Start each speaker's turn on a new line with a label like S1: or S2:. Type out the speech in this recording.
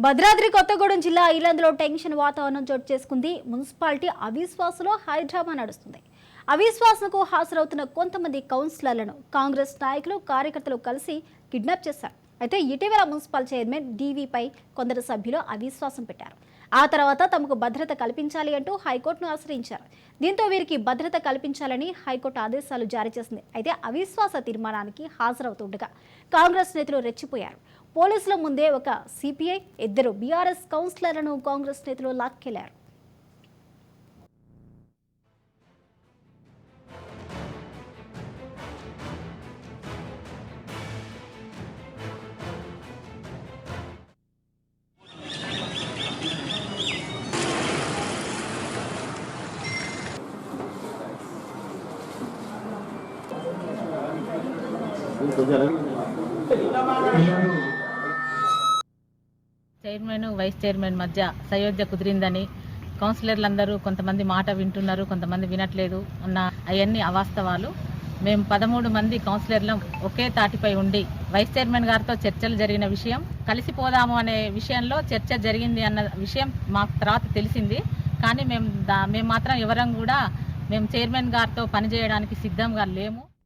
S1: భద్రాద్రి కొత్తగూడెం జిల్లా ఇల్లందులో టెన్షన్ వాతావరణం చోటు చేసుకుంది. మున్సిపాలిటీ అవిశ్వాసలో హైడ్రామా నడుస్తుంది. అవిశ్వాసంకు హాజరవుతున్న కొంతమంది కౌన్సిలర్లను కాంగ్రెస్ నాయకులు కార్యకర్తలు కలిసి కిడ్నాప్ చేశారు. అయితే ఇటీవల మున్సిపల్ చైర్మన్ డీవీపై కొందరు సభ్యులు అవిశ్వాసం పెట్టారు. ఆ తర్వాత తమకు భద్రత కల్పించాలి అంటూ హైకోర్టును ఆశ్రయించారు. దీంతో వీరికి భద్రత కల్పించాలని హైకోర్టు ఆదేశాలు జారీ చేసింది. అయితే అవిశ్వాస తీర్మానానికి హాజరవుతుండగా కాంగ్రెస్ నేతలు రెచ్చిపోయారు. పోలీసుల ముందే ఒక సిపిఐ, 2 బీఆర్ఎస్ కౌన్సిలర్లను కాంగ్రెస్ నేతలు లాక్కెళ్లారు.
S2: చైర్మన్ వైస్ చైర్మన్ మధ్య సయోధ్య కుదిరిందని కౌన్సిలర్లందరూ కొంతమంది మాట వింటున్నారు, కొంతమంది వినట్లేదు అన్న అవన్నీ అవాస్తవాలు. మేము 13 మంది కౌన్సిలర్లం ఒకే తాటిపై ఉండి వైస్ చైర్మన్ గారితో చర్చలు జరిగిన విషయం, కలిసిపోదాము అనే విషయంలో చర్చ జరిగింది అన్న విషయం మాకు తర్వాత తెలిసింది. కానీ మేము మాత్రం ఎవరం కూడా మేము చైర్మన్ గారితో పనిచేయడానికి సిద్ధంగా లేము.